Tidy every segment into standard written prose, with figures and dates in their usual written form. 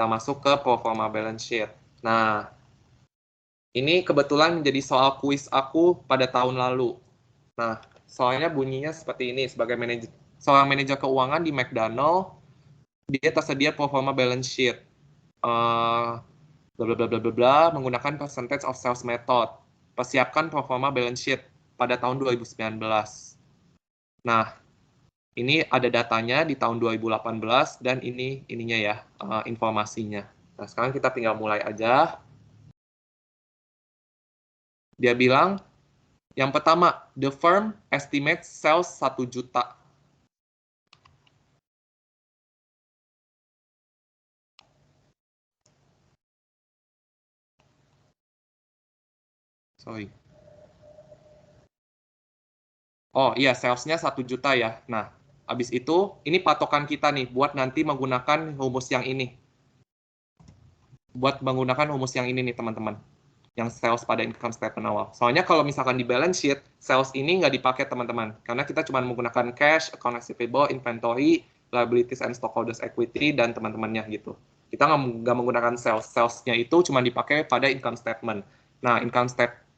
Kita masuk ke pro forma balance sheet. Nah, ini kebetulan menjadi soal kuis aku pada tahun lalu. Nah, soalnya bunyinya seperti ini. Sebagai seorang manajer keuangan di McDonald, dia tersedia pro forma balance sheet. Bla bla bla bla bla bla, menggunakan percentage of sales method. Persiapkan pro forma balance sheet pada tahun 2019. Nah, ini ada datanya di tahun 2018 dan ininya ya, informasinya. Nah, sekarang kita tinggal mulai aja. Dia bilang, yang pertama, the firm estimates sales 1 juta. Sorry. Oh iya, salesnya 1 juta ya. Nah, habis itu, ini patokan kita nih, buat nanti menggunakan rumus yang ini. Buat menggunakan rumus yang ini nih, teman-teman. Yang sales pada income statement awal. Soalnya kalau misalkan di balance sheet, sales ini nggak dipakai, teman-teman. Karena kita cuma menggunakan cash, account receivable, inventory, liabilities and stockholders equity, dan teman-temannya gitu. Kita nggak menggunakan sales. Salesnya itu cuma dipakai pada income statement. Nah,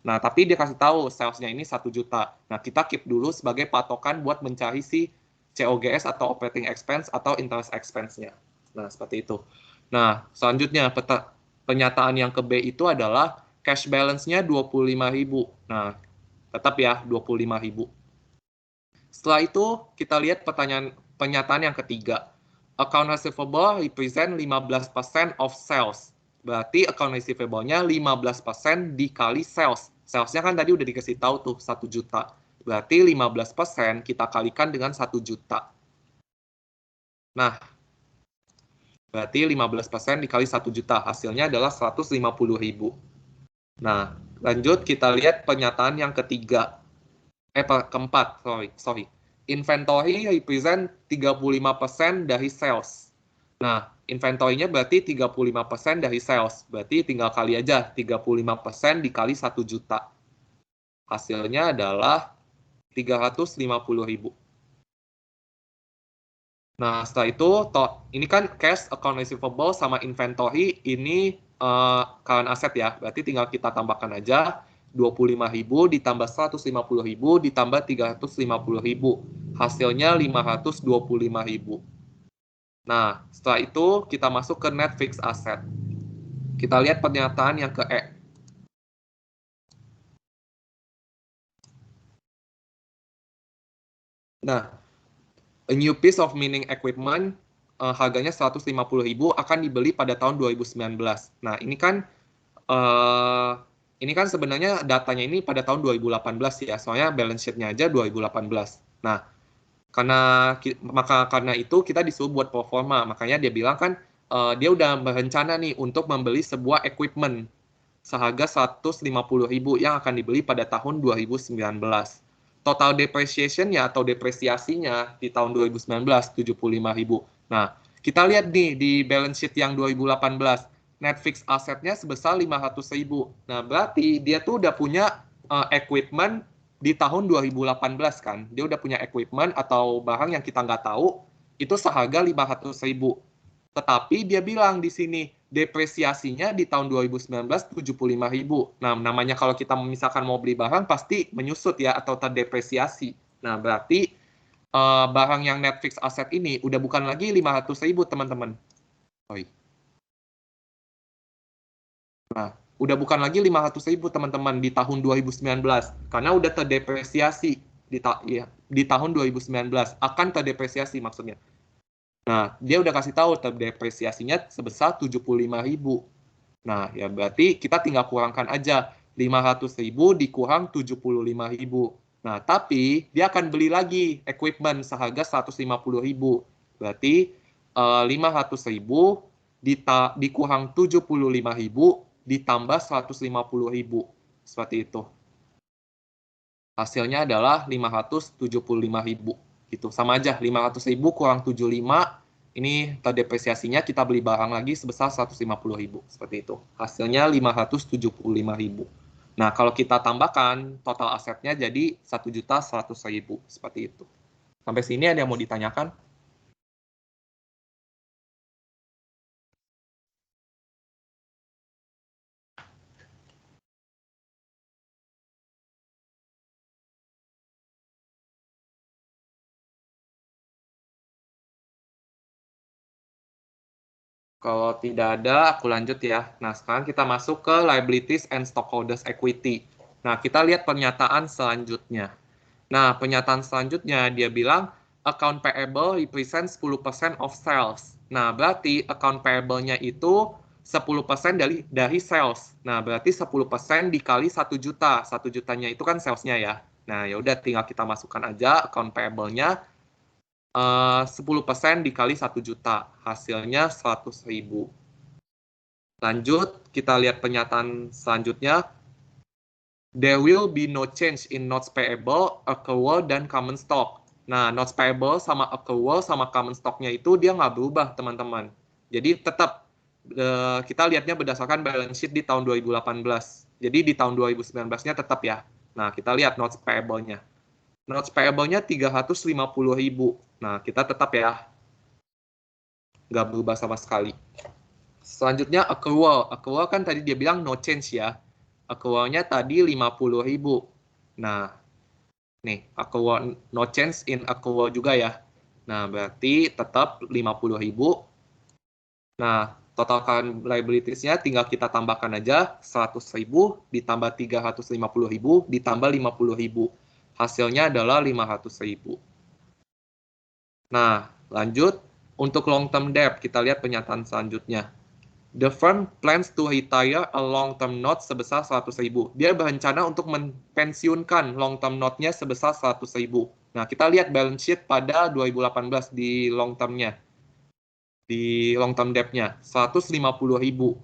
Nah, tapi dia kasih tahu salesnya ini 1 juta. Nah, kita keep dulu sebagai patokan buat mencari si COGS atau operating expense atau interest expense-nya. Nah, seperti itu. Nah, selanjutnya penyataan yang ke B itu adalah cash balance-nya 25.000. Nah, tetap ya 25.000. Setelah itu, kita lihat pernyataan yang ketiga. Account receivable represent 15% of sales. Berarti account receivable-nya 15% dikali sales. Sales-nya kan tadi udah dikasih tahu tuh 1 juta. Berarti 15% kita kalikan dengan 1 juta. Nah, berarti 15% dikali 1 juta. Hasilnya adalah 150.000. Nah, lanjut kita lihat pernyataan yang ketiga. Keempat, sorry. Inventory represent 35% dari sales. Nah, inventory-nya berarti 35% dari sales. Berarti tinggal kali aja, 35% dikali 1 juta. Hasilnya adalah 350.000. Nah, setelah itu, ini kan cash, account receivable, sama inventory, ini current asset ya. Berarti tinggal kita tambahkan aja 25.000 ditambah 150.000 ditambah 350.000. Hasilnya 525.000. Nah, setelah itu kita masuk ke net fixed asset. Kita lihat pernyataan yang ke E. Nah, a new piece of mining equipment harganya 150.000 akan dibeli pada tahun 2019. Nah, ini kan sebenarnya datanya ini pada tahun 2018 ya, soalnya balance sheet-nya aja 2018. Nah, karena itu kita disuruh buat pro forma, makanya dia bilang kan dia udah berencana nih untuk membeli sebuah equipment seharga 150.000 yang akan dibeli pada tahun 2019. Total depreciation-nya atau depresiasinya di tahun 2019 75.000. Nah, kita lihat nih di balance sheet yang 2018, net fixed asset-nya sebesar 500.000. Nah, berarti dia tuh udah punya equipment di tahun 2018 kan. Dia udah punya equipment atau barang yang kita nggak tahu, itu seharga 500.000. Tetapi dia bilang di sini, depresiasinya di tahun 2019 75.000. Nah, namanya kalau kita misalkan mau beli barang, pasti menyusut ya, atau terdepresiasi. Nah, berarti barang yang net fixed asset ini udah bukan lagi 500.000, teman-teman. Nah, udah bukan lagi 500.000, teman-teman, di tahun 2019. Karena udah terdepresiasi di tahun 2019. Akan terdepresiasi maksudnya. Nah, dia udah kasih tahu terdepresiasinya sebesar 75.000. Nah, ya berarti kita tinggal kurangkan aja 500.000 dikurang 75.000. Nah, tapi dia akan beli lagi equipment seharga 150.000. Berarti 500.000 dikurang 75.000 ditambah 150.000. Seperti itu. Hasilnya adalah 575.000. Gitu. Sama aja, 500.000 kurang 75, ini terdepresiasinya kita beli barang lagi sebesar 150.000. Seperti itu. Hasilnya 575.000. Nah, kalau kita tambahkan, total asetnya jadi 1.100.000. Seperti itu. Sampai sini ada yang mau ditanyakan? Kalau tidak ada, aku lanjut ya. Nah, sekarang kita masuk ke liabilities and stockholders equity. Nah, kita lihat pernyataan selanjutnya. Nah, pernyataan selanjutnya dia bilang account payable represents 10% of sales. Nah, berarti account payable-nya itu 10% dari sales. Nah, berarti 10% dikali 1 juta. 1 jutanya itu kan sales-nya ya. Nah, ya udah tinggal kita masukkan aja account payable-nya 10% dikali 1 juta. Hasilnya 100.000. Lanjut, kita lihat pernyataan selanjutnya. There will be no change in notes payable, accrual, dan common stock. Nah, notes payable sama accrual sama common stock-nya itu dia nggak berubah, teman-teman. Jadi tetap kita lihatnya berdasarkan balance sheet di tahun 2018. Jadi di tahun 2019-nya tetap ya. Nah, kita lihat notes payable-nya. Notes payable-nya 350.000. Nah, kita tetap ya. Nggak berubah sama sekali. Selanjutnya accrual. Accrual kan tadi dia bilang no change ya. Accrual-nya tadi 50.000. Nah, nih, accrual no change in accrual juga ya. Nah, berarti tetap 50.000. Nah, total current liabilities-nya tinggal kita tambahkan aja 100.000 ditambah 350.000 ditambah 50.000. Hasilnya adalah 500.000. Nah, lanjut untuk long term debt, kita lihat pernyataan selanjutnya. The firm plans to retire a long-term note sebesar 100.000. Dia berencana untuk mempensiunkan long-term note-nya sebesar 100.000. Nah, kita lihat balance sheet pada 2018 di long-term-nya. Di long-term debt-nya, 150.000.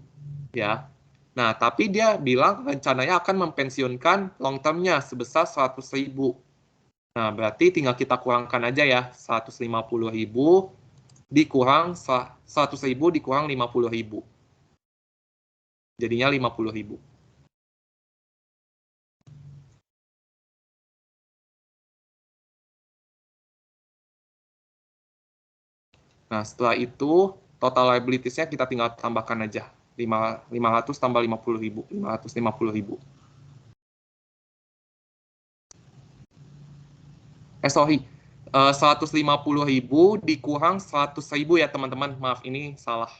Ya. Nah, tapi dia bilang rencananya akan mempensiunkan long-term-nya sebesar 100.000. Nah, berarti tinggal kita kurangkan aja ya. 150.000 dikurang 100.000 dikurang 50.000. Jadinya 50.000. Nah, setelah itu, total liabilities-nya kita tinggal tambahkan aja. 500 tambah 50.000. 550.000. Sorry. 150.000 dikurang 100.000 ya, teman-teman. Maaf, ini salah.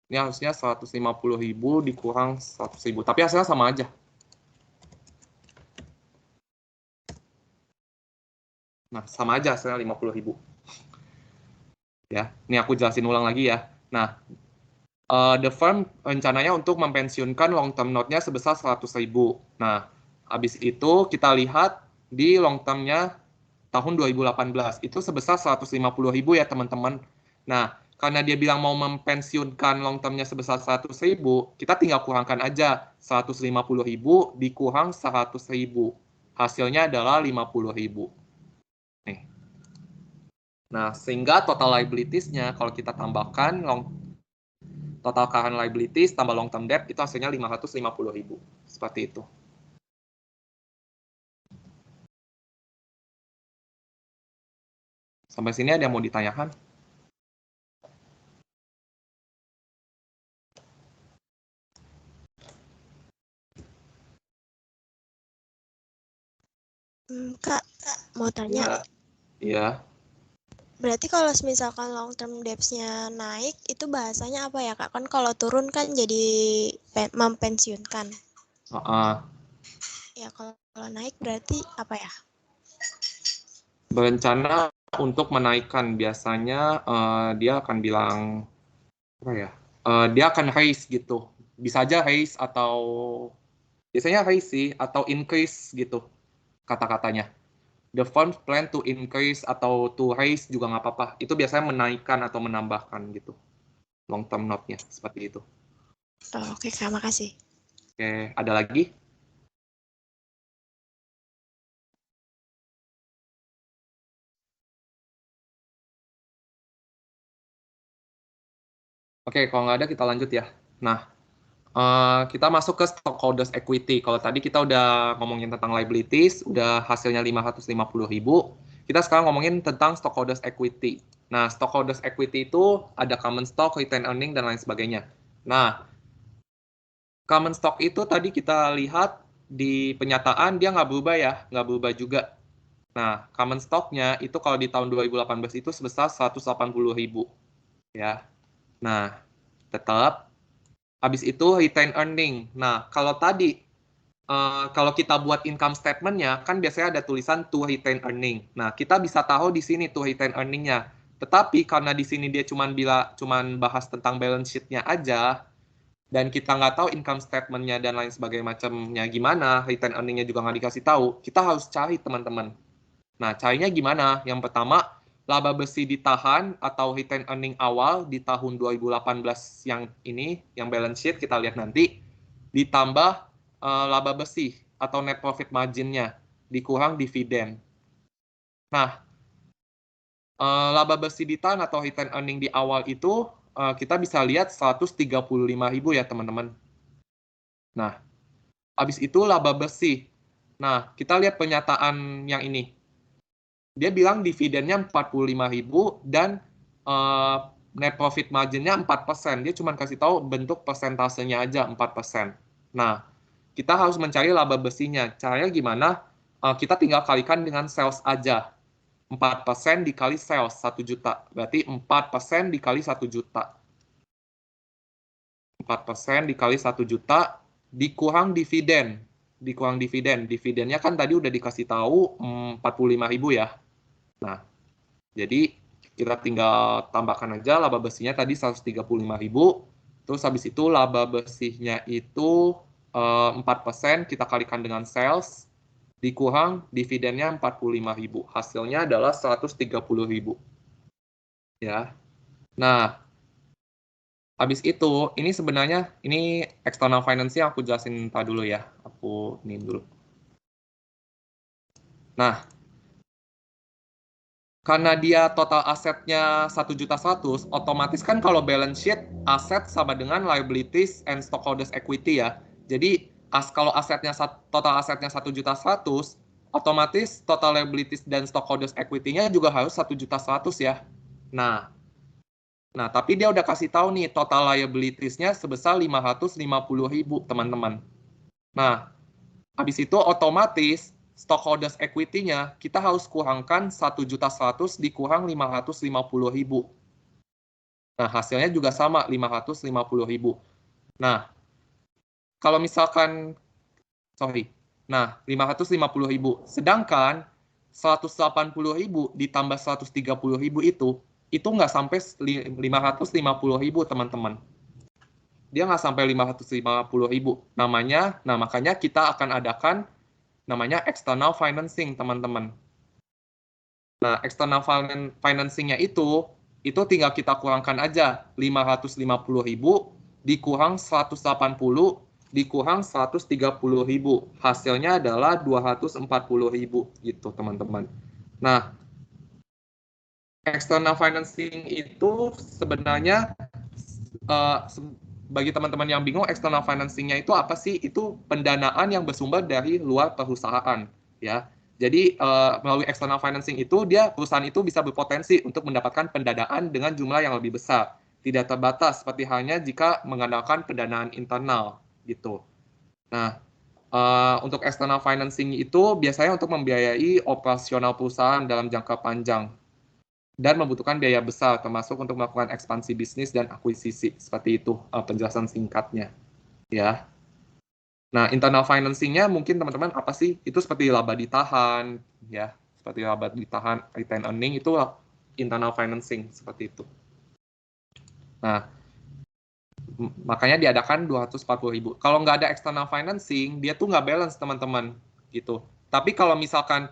Ini harusnya 150.000 dikurang 100.000. Tapi hasilnya sama aja. Nah, sama aja hasilnya 50.000. Ya, ini aku jelasin ulang lagi ya. Nah, the firm rencananya untuk mempensiunkan long term note-nya sebesar 100.000. Nah, habis itu kita lihat di long term-nya tahun 2018 itu sebesar 150.000 ya, teman-teman. Nah, karena dia bilang mau mempensiunkan long term-nya sebesar 100.000, kita tinggal kurangkan aja 150.000 dikurang 100.000. Hasilnya adalah 50.000. Nih. Nah, sehingga total liabilities-nya kalau kita tambahkan total current liabilities tambah long term debt itu hasilnya 550.000. Seperti itu. Sampai sini ada yang mau ditanyakan? Kak, mau tanya. Iya. Berarti kalau misalkan long term debts-nya naik, itu bahasanya apa ya, Kak? Kan kalau turun kan jadi mempensiunkan. Ya, kalau naik berarti apa ya? Berencana untuk menaikkan, biasanya dia akan bilang apa ya? Dia akan raise gitu. Bisa aja raise atau biasanya raise sih atau increase gitu kata-katanya. The fund plan to increase atau to raise juga nggak apa-apa. Itu biasanya menaikkan atau menambahkan gitu. Long term note-nya seperti itu. Oh, oke, Kak, makasih. Oke, ada lagi? Oke, kalau nggak ada kita lanjut ya. Nah, kita masuk ke stockholders equity. Kalau tadi kita udah ngomongin tentang liabilities, udah hasilnya 550.000. Kita sekarang ngomongin tentang stockholders equity. Nah, stockholders equity itu ada common stock, retained earning, dan lain sebagainya. Nah, common stock itu tadi kita lihat di penyataan dia nggak berubah ya, nggak berubah juga. Nah, common stock-nya itu kalau di tahun 2018 itu sebesar 180.000. ya. Nah, tetap habis itu retain earning. Nah, kalau tadi kalau kita buat income statement-nya, kan biasanya ada tulisan to retain earning. Nah, kita bisa tahu di sini to retain earning-nya. Tetapi karena di sini dia cuman bahas tentang balance sheet-nya aja, dan kita nggak tahu income statement-nya dan lain sebagainya macamnya gimana, retain earning-nya juga nggak dikasih tahu, kita harus cari teman-teman. Nah, carinya gimana? Yang pertama, laba bersih ditahan atau retain earning awal di tahun 2018 yang ini, yang balance sheet kita lihat nanti, ditambah laba bersih atau net profit margin-nya, dikurang dividen. Nah, laba bersih ditahan atau retain earning di awal itu kita bisa lihat 135.000 ya teman-teman. Nah, habis itu laba bersih. Nah, kita lihat pernyataan yang ini. Dia bilang dividennya 45.000 dan net profit margin-nya 4%. Dia cuma kasih tahu bentuk persentasenya aja 4%. Nah, kita harus mencari laba bersihnya. Caranya gimana? Kita tinggal kalikan dengan sales aja. 4% dikali sales 1 juta. Berarti 4% dikali 1 juta. 4% dikali 1 juta dikurang dividen. Dikurang dividen. Dividennya kan tadi udah dikasih tahu 45.000 ya. Nah, jadi kita tinggal tambahkan aja laba bersihnya tadi 135.000. Terus habis itu laba bersihnya itu 4%, kita kalikan dengan sales, dikurang dividennya 45.000. Hasilnya adalah 130.000. Ya. Nah, habis itu ini sebenarnya ini external financing aku jelasin tadi dulu ya. Aku ini dulu. Nah, karena dia total asetnya 1.100.000, otomatis kan kalau balance sheet aset sama dengan liabilities and stockholders equity ya. Jadi kalau total asetnya 1.100.000, otomatis total liabilities dan stockholders equity-nya juga harus 1.100.000 ya. Nah, tapi dia udah kasih tahu nih total liabilities-nya sebesar 550.000 teman-teman. Nah, habis itu otomatis stockholders equity-nya kita harus kurangkan 1.100.000 dikurang 550.000. Nah, hasilnya juga sama 550.000. Nah, kalau misalkan Nah, 550.000. Sedangkan 180.000 ditambah 130.000 itu nggak sampai 550.000 teman-teman. Dia nggak sampai 550.000. Makanya kita akan adakan namanya external financing, teman-teman. Nah, external financing-nya itu tinggal kita kurangkan aja 550.000 dikurang 180 dikurang 130.000. Hasilnya adalah 240.000 gitu, teman-teman. Nah, external financing itu sebenarnya bagi teman-teman yang bingung, external financing-nya itu apa sih? Itu pendanaan yang bersumber dari luar perusahaan, ya. Jadi melalui external financing itu perusahaan itu bisa berpotensi untuk mendapatkan pendanaan dengan jumlah yang lebih besar, tidak terbatas seperti halnya jika mengandalkan pendanaan internal gitu. Nah, untuk external financing itu biasanya untuk membiayai operasional perusahaan dalam jangka panjang dan membutuhkan biaya besar, termasuk untuk melakukan ekspansi bisnis dan akuisisi. Seperti itu penjelasan singkatnya. Ya. Nah, internal financing-nya mungkin teman-teman apa sih? Itu seperti laba ditahan, ya. Seperti laba ditahan, retain earning, itu internal financing, seperti itu. Nah, makanya diadakan 240.000. Kalau nggak ada external financing, dia tuh nggak balance, teman-teman. Gitu. Tapi kalau misalkan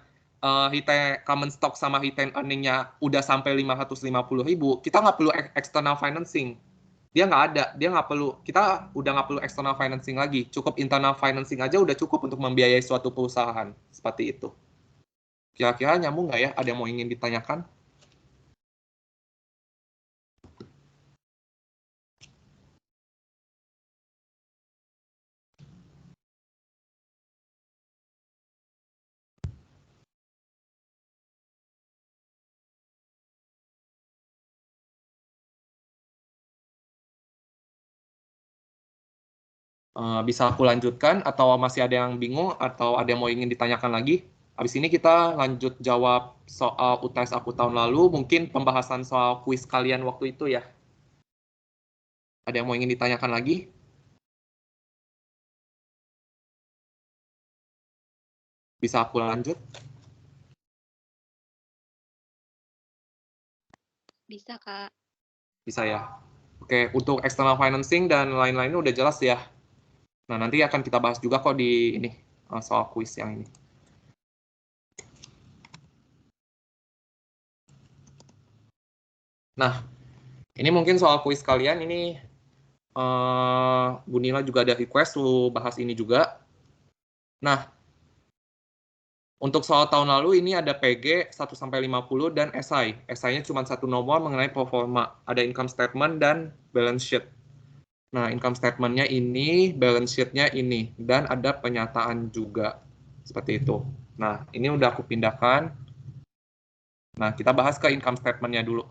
common stock sama retain earning-nya udah sampai 550.000, kita nggak perlu external financing. Dia nggak ada, kita udah nggak perlu external financing lagi. Cukup internal financing aja udah cukup untuk membiayai suatu perusahaan. Seperti itu. Kira-kira nyambung nggak ya? Ada yang mau ingin ditanyakan? Bisa aku lanjutkan atau masih ada yang bingung atau ada yang mau ingin ditanyakan lagi? Habis ini kita lanjut jawab soal UTS aku tahun lalu, mungkin pembahasan soal kuis kalian waktu itu ya. Ada yang mau ingin ditanyakan lagi? Bisa aku lanjut? Bisa, Kak. Bisa ya. Oke, untuk external financing dan lain-lainnya udah jelas ya. Nah, nanti akan kita bahas juga kok di ini soal kuis yang ini. Nah, ini mungkin soal kuis kalian ini Bu Nila juga ada request lu bahas ini juga. Nah, untuk soal tahun lalu ini ada PG 1-50 dan SI. SI-nya cuma satu nomor mengenai performa. Ada income statement dan balance sheet. Nah, income statement-nya ini, balance sheet-nya ini, dan ada penyataan juga. Seperti itu. Nah, ini udah aku pindahkan. Nah, kita bahas ke income statement-nya dulu.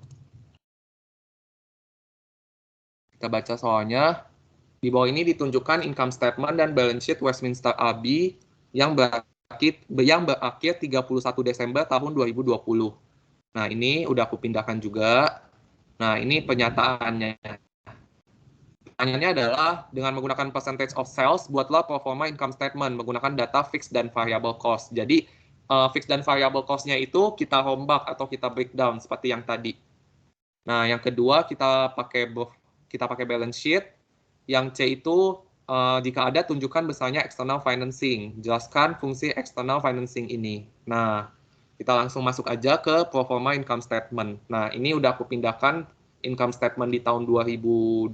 Kita baca soalnya. Di bawah ini ditunjukkan income statement dan balance sheet Westminster Abbey yang berakhir 31 Desember tahun 2020. Nah, ini udah aku pindahkan juga. Nah, ini penyataannya. Pertanyaannya adalah, dengan menggunakan percentage of sales, buatlah performa income statement menggunakan data fixed dan variable cost. Jadi, fixed dan variable cost-nya itu kita rombak atau kita breakdown seperti yang tadi. Nah, yang kedua kita pakai balance sheet. Yang C itu jika ada tunjukkan besarnya external financing. Jelaskan fungsi external financing ini. Nah, kita langsung masuk aja ke pro forma income statement. Nah, ini udah aku pindahkan income statement di tahun 2020.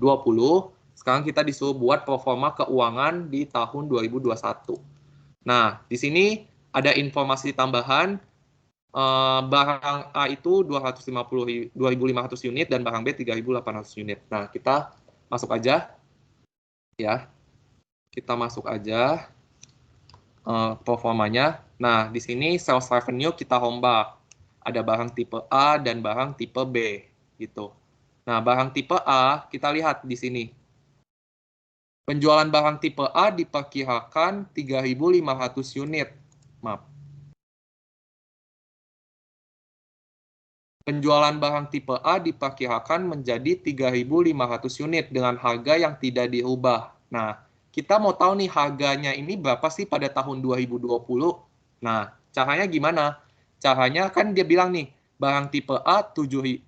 Sekarang kita disuruh buat pro forma keuangan di tahun 2021. Nah, di sini ada informasi tambahan. Barang A itu 2.500 unit dan barang B 3.800 unit. Nah, kita masuk aja ya. Kita masuk aja performanya. Nah, di sini sales revenue kita rombak. Ada barang tipe A dan barang tipe B gitu. Nah, barang tipe A kita lihat di sini. Penjualan barang tipe A diperkirakan 3.500 unit. Maaf. Penjualan barang tipe A diperkirakan menjadi 3.500 unit dengan harga yang tidak diubah. Nah, kita mau tahu nih harganya ini berapa sih pada tahun 2020? Nah, caranya gimana? Caranya kan dia bilang nih, barang tipe A 75.000.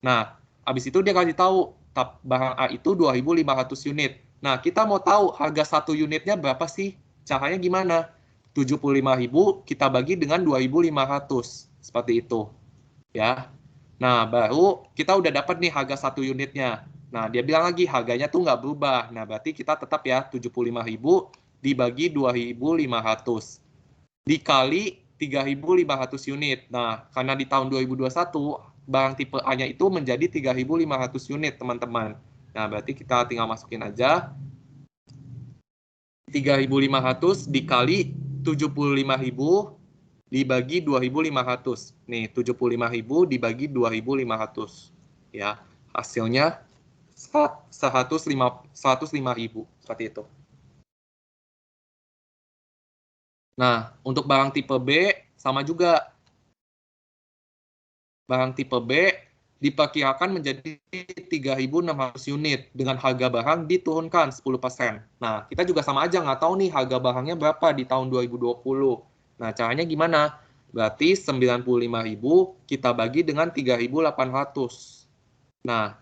Nah, habis itu dia kasih tahu, barang A itu 2.500 unit. Nah, kita mau tahu harga satu unitnya berapa sih? Caranya gimana? 75.000 kita bagi dengan 2.500. Seperti itu. Ya. Nah, baru kita udah dapat nih harga satu unitnya. Nah, dia bilang lagi harganya tuh nggak berubah. Nah, berarti kita tetap ya 75.000 dibagi 2.500 dikali 3.500 unit. Nah, karena di tahun 2021 barang tipe A-nya itu menjadi 3.500 unit, teman-teman. Nah, berarti kita tinggal masukin aja 3.500 dikali 75.000 dibagi 2.500. Nih, 75.000 dibagi 2.500. Ya, hasilnya 105.000 seperti itu. Nah, untuk barang tipe B sama juga. Barang tipe B diperkirakan menjadi 3.600 unit dengan harga barang diturunkan 10%. Nah, kita juga sama aja nggak tahu nih harga barangnya berapa di tahun 2020. Nah, caranya gimana? Berarti 95.000 kita bagi dengan 3.800. Nah,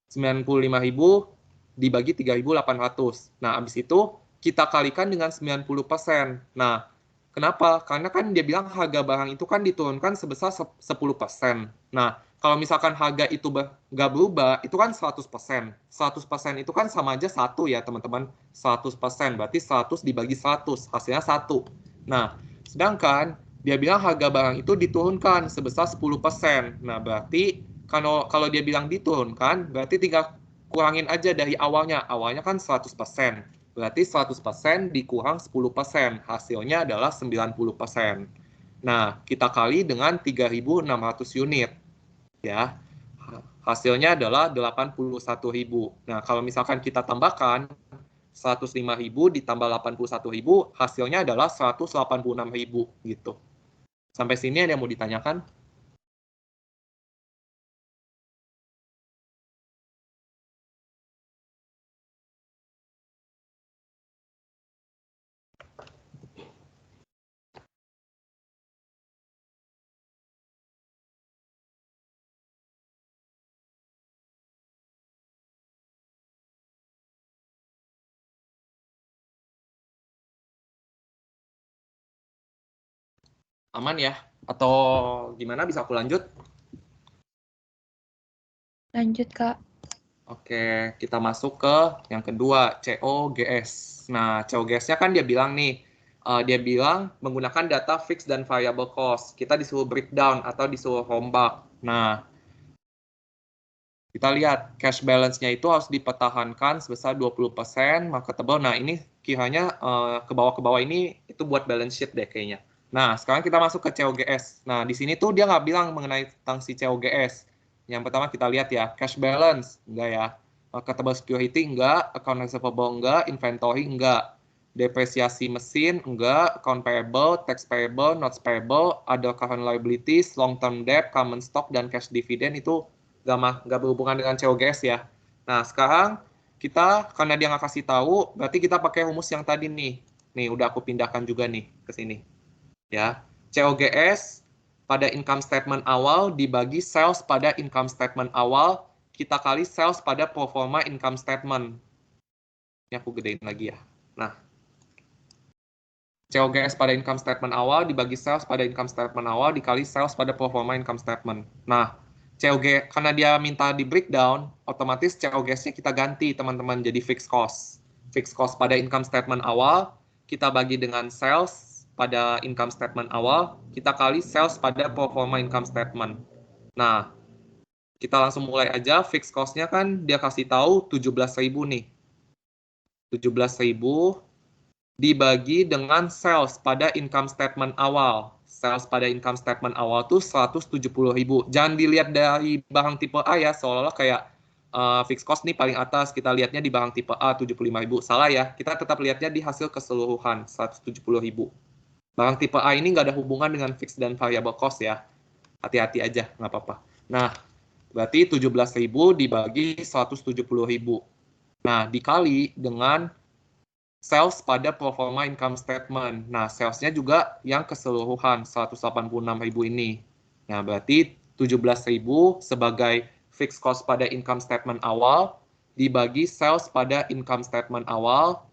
95.000 dibagi 3.800. Nah, habis itu kita kalikan dengan 90%. Nah, kenapa? Karena kan dia bilang harga barang itu kan diturunkan sebesar 10%. Nah, kalau misalkan harga itu nggak berubah, itu kan 100%. 100% itu kan sama aja 1 ya, teman-teman. 100%, berarti 100 dibagi 100, hasilnya 1. Nah, sedangkan dia bilang harga barang itu diturunkan sebesar 10%. Nah, berarti kalau dia bilang diturunkan, berarti tinggal kurangin aja dari awalnya. Awalnya kan 100%. Berarti 100% dikurang 10%. Hasilnya adalah 90%. Nah, kita kali dengan 3.600 unit. Ya, hasilnya adalah 81.000. Nah, kalau misalkan kita tambahkan 105.000 ditambah 81.000, hasilnya adalah 186.000 gitu. Sampai sini ada yang mau ditanyakan? Aman ya? Atau gimana, bisa aku lanjut? Lanjut, Kak. Oke, kita masuk ke yang kedua, COGS. Nah, COGS-nya kan dia bilang nih, dia bilang menggunakan data fixed dan variable cost. Kita disuruh breakdown atau disuruh rombak. Nah, kita lihat cash balance-nya itu harus dipertahankan sebesar 20% marketable. Nah, ini kiranya ke bawah ini itu buat balance sheet deh kayaknya. Nah, sekarang kita masuk ke COGS. Nah, di sini tuh dia nggak bilang mengenai tentang si COGS. Yang pertama kita lihat ya, cash balance, enggak ya. Marketable security, enggak. Account receivable, enggak. Inventory, enggak. Depresiasi mesin, enggak. Account payable, tax payable, notes payable, other current liabilities, long term debt, common stock, dan cash dividend itu nggak berhubungan dengan COGS ya. Nah, sekarang kita, karena dia nggak kasih tahu, berarti kita pakai rumus yang tadi nih. Nih, udah aku pindahkan juga nih ke sini. Ya, COGS pada income statement awal dibagi sales pada income statement awal, kita kali sales pada pro forma income statement. Ini aku gedein lagi ya. Nah, COGS pada income statement awal dibagi sales pada income statement awal dikali sales pada pro forma income statement. Nah, COG, karena dia minta di breakdown, otomatis COGS-nya kita ganti teman-teman jadi fixed cost. Fixed cost pada income statement awal, kita bagi dengan sales pada income statement awal, kita kali sales pada pro forma income statement. Nah, kita langsung mulai aja, fixed cost-nya kan dia kasih tahu 17.000 nih. 17.000 dibagi dengan sales pada income statement awal. Sales pada income statement awal tuh 170.000. Jangan dilihat dari barang tipe A ya, seolah-olah kayak fixed cost nih paling atas, kita lihatnya di barang tipe A 75.000. Salah ya, kita tetap lihatnya di hasil keseluruhan 170.000. Barang tipe A ini nggak ada hubungan dengan fixed dan variable cost ya. Hati-hati aja, nggak apa-apa. Nah, berarti 17.000 dibagi 170.000. Nah, dikali dengan sales pada pro forma income statement. Nah, salesnya juga yang keseluruhan 186.000 ini. Nah, berarti 17.000 sebagai fixed cost pada income statement awal dibagi sales pada income statement awal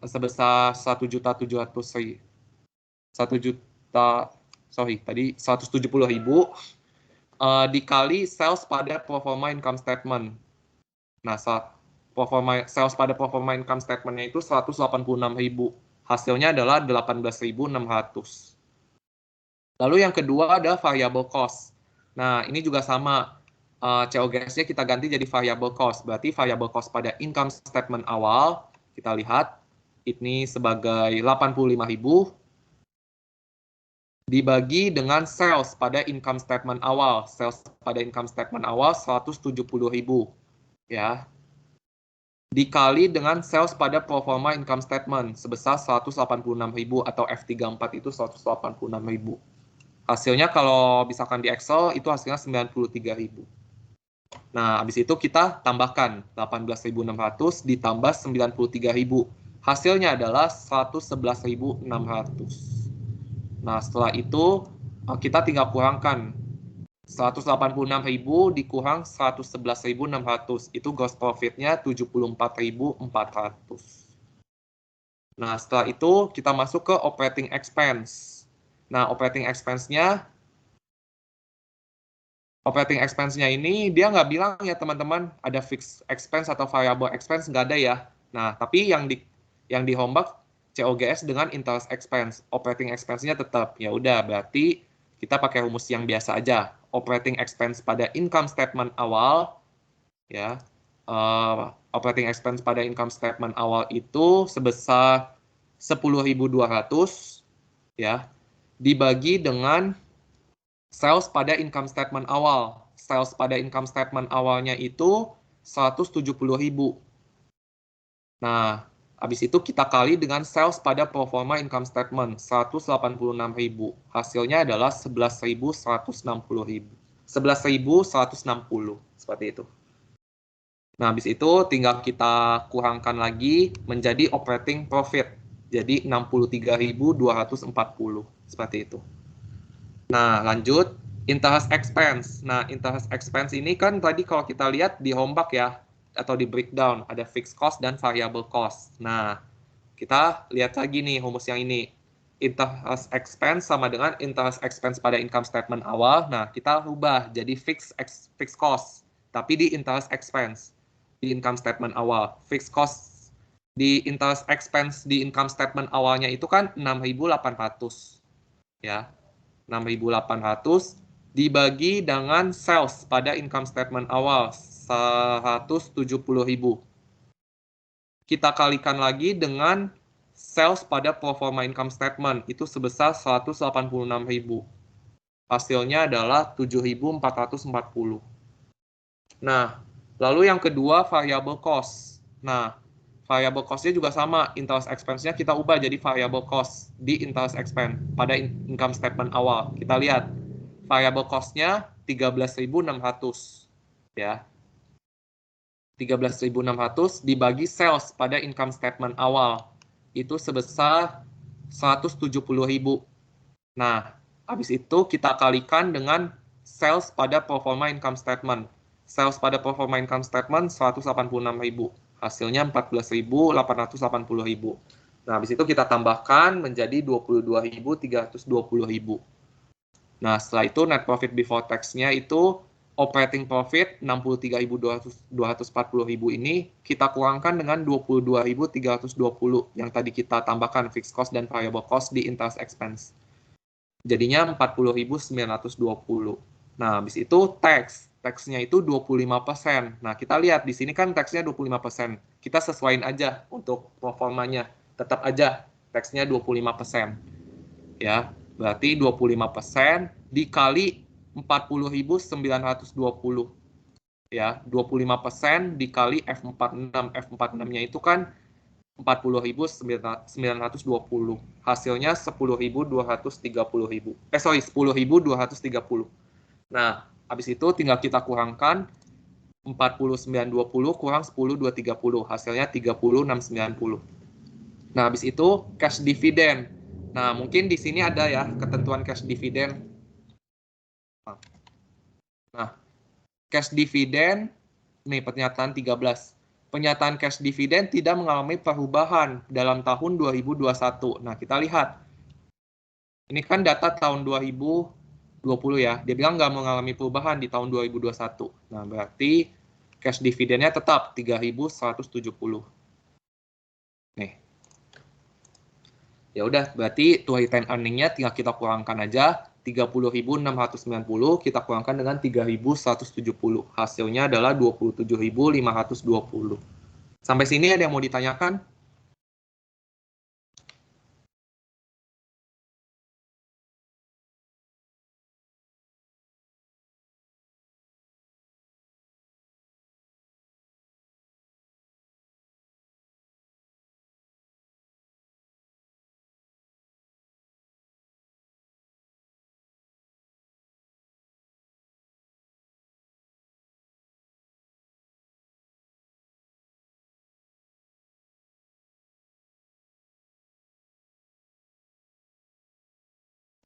sebesar 1.700.000. 1 juta, sorry, tadi 170.000 dikali sales pada pro forma income statement. Nah, sales pada performa income statement-nya itu 186.000. Hasilnya adalah 18.600. Lalu yang kedua ada variable cost. Nah, ini juga sama. COGS-nya kita ganti jadi variable cost. Berarti variable cost pada income statement awal, kita lihat, ini sebagai 85.000 dibagi dengan sales pada income statement awal. Sales pada income statement awal 170.000. Ya, dikali dengan sales pada pro forma income statement sebesar 186.000 atau F34 itu 186.000. Hasilnya kalau misalkan di Excel itu hasilnya 93.000. Nah, habis itu kita tambahkan 18.600 ditambah 93.000. Hasilnya adalah 111.600. Nah, setelah itu kita tinggal kurangkan 186.000 dikurang 111.600. Itu gross profit-nya 74.400. Nah, setelah itu kita masuk ke operating expense. Nah, operating expense-nya ini dia nggak bilang ya teman-teman ada fixed expense atau variable expense, nggak ada ya. Nah, tapi yang dirombak COGS dengan interest expense. Operating expense-nya tetap. Ya udah, berarti kita pakai rumus yang biasa aja. Operating expense pada income statement awal, ya, operating expense pada income statement awal itu sebesar 10.200, ya, dibagi dengan sales pada income statement awal. Sales pada income statement awalnya itu 170.000. Nah, habis itu kita kali dengan sales pada pro forma income statement 186.000. Hasilnya adalah 11.160.000. 11.160 seperti itu. Nah, habis itu tinggal kita kurangkan lagi menjadi operating profit. Jadi 63.240 seperti itu. Nah, lanjut interest expense. Nah, interest expense ini kan tadi kalau kita lihat di rombak ya atau di breakdown ada fixed cost dan variable cost. Nah, kita lihat lagi nih rumus yang ini. interest expense sama dengan interest expense pada income statement awal. Nah, kita rubah jadi fixed cost, tapi di interest expense di income statement awal. Fixed cost di interest expense di income statement awalnya itu kan 6.800. Ya. 6.800 dibagi dengan sales pada income statement awal 170.000. Kita kalikan lagi dengan sales pada pro forma income statement itu sebesar 186.000. Hasilnya adalah 7.440. Nah, lalu yang kedua variable cost. Nah, variable cost-nya juga sama, interest expense-nya kita ubah jadi variable cost di interest expense pada income statement awal. Kita lihat variable cost-nya 13.600 ya. 13.600 dibagi sales pada income statement awal itu sebesar 170.000. Nah, habis itu kita kalikan dengan sales pada pro forma income statement. Sales pada pro forma income statement 186.000. Hasilnya 14.880.000. Nah, habis itu kita tambahkan menjadi 22.320.000. Nah, setelah itu net profit before tax-nya itu operating profit 63.240.000 ini kita kurangkan dengan 22.320 yang tadi kita tambahkan fixed cost dan variable cost di interest expense. Jadinya 40.920. Nah, habis itu tax-nya itu 25%. Nah, kita lihat di sini kan tax-nya 25%. Kita sesuaiin aja untuk performanya. Tetap aja tax-nya 25%. Ya, berarti 25% dikali 40.920. Ya, 25% dikali F46. F46-nya itu kan 40.920. Hasilnya 10.230.000. 10.230. Nah, habis itu tinggal kita kurangkan 49.20 kurang 10.230. Hasilnya 30.690. Nah, habis itu cash dividend. Nah, mungkin di sini ada ya ketentuan cash dividend. Nah, cash dividend, nih pernyataan 13. Pernyataan cash dividend tidak mengalami perubahan dalam tahun 2021. Nah, kita lihat. Ini kan data tahun 2020 ya. Dia bilang nggak mengalami perubahan di tahun 2021. Nah, berarti cash dividendnya tetap 3.170. Nih. Ya udah, berarti to retain earning-nya tinggal kita kurangkan aja. 30.690 kita kurangkan dengan 3.170. Hasilnya adalah 27.520. Sampai sini ada yang mau ditanyakan?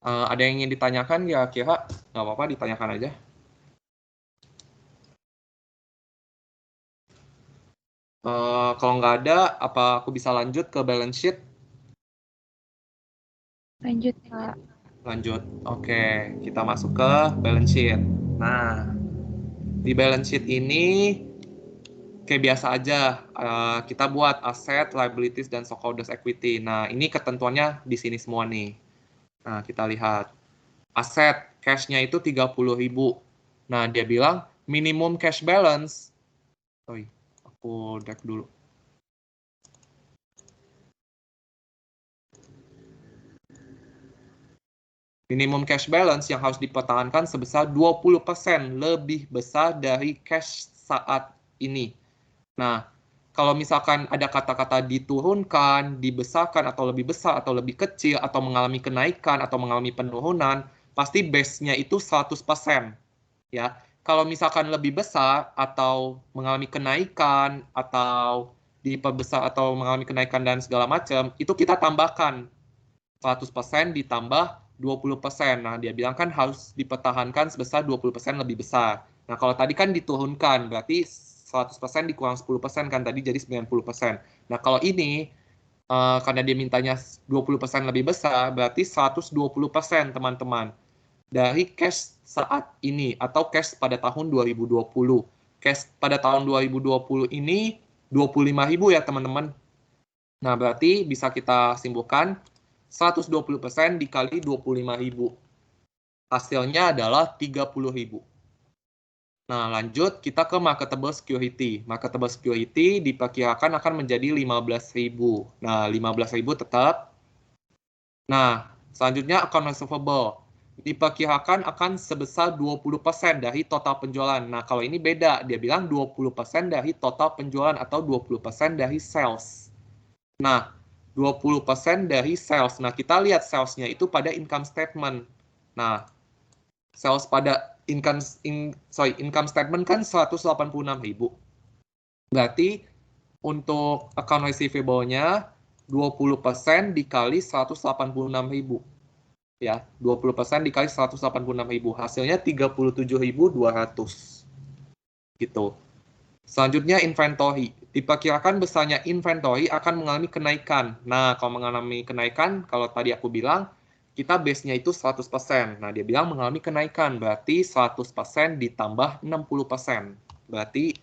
Ada yang ingin ditanyakan kira-kira? Nggak apa-apa, ditanyakan aja. Kalau nggak ada, apa aku bisa lanjut ke balance sheet? Lanjut, Kak. Lanjut. Oke, kita masuk ke balance sheet. Nah, di balance sheet ini kayak biasa aja, kita buat aset, liabilities, dan stockholders equity. Nah, ini ketentuannya di sini semua nih. Nah, kita lihat. Aset, cash-nya itu 30.000. Nah, dia bilang minimum cash balance. Sorry, aku drag dulu. Minimum cash balance yang harus dipertahankan sebesar 20% lebih besar dari cash saat ini. Nah, kalau misalkan ada kata-kata diturunkan, dibesarkan, atau lebih besar, atau lebih kecil, atau mengalami kenaikan, atau mengalami penurunan, pasti base-nya itu 100%. Ya, kalau misalkan lebih besar, atau mengalami kenaikan, atau diperbesar, atau mengalami kenaikan, dan segala macam, itu kita tambahkan 100% ditambah 20%. Nah, dia bilang kan harus dipertahankan sebesar 20% lebih besar. Nah, kalau tadi kan diturunkan, berarti 100% dikurang 10% kan tadi jadi 90%. Nah, kalau ini karena dia mintanya 20% lebih besar, berarti 120% teman-teman dari cash saat ini atau cash pada tahun 2020. Cash pada tahun 2020 ini 25.000 ya teman-teman. Nah, berarti bisa kita simpulkan 120% dikali 25.000. Hasilnya adalah 30.000. Nah, lanjut kita ke marketable security. Marketable security diperkirakan akan menjadi 15.000. Nah, 15.000 tetap. Nah, selanjutnya account receivable. Diperkirakan akan sebesar 20% dari total penjualan. Nah, kalau ini beda. Dia bilang 20% dari total penjualan atau 20% dari sales. Nah, 20% dari sales. Nah, kita lihat salesnya itu pada income statement. Nah, sales pada income statement kan 186.000. Berarti untuk account receivable-nya 20% dikali 186.000. Ya, 20% dikali 186.000. Hasilnya 37.200. Gitu. Selanjutnya inventory. Diperkirakan besarnya inventory akan mengalami kenaikan. Nah, kalau mengalami kenaikan, kalau tadi aku bilang, kita base-nya itu 100%. Nah, dia bilang mengalami kenaikan, berarti 100% ditambah 60%. Berarti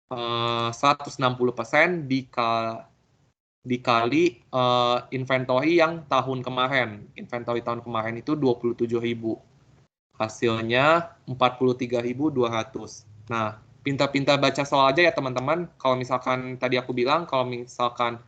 160% dikali inventory yang tahun kemarin. Inventory tahun kemarin itu 27.000. Hasilnya 43.200. Nah, pintar-pintar baca soal aja ya teman-teman. Kalau misalkan tadi aku bilang, kalau misalkan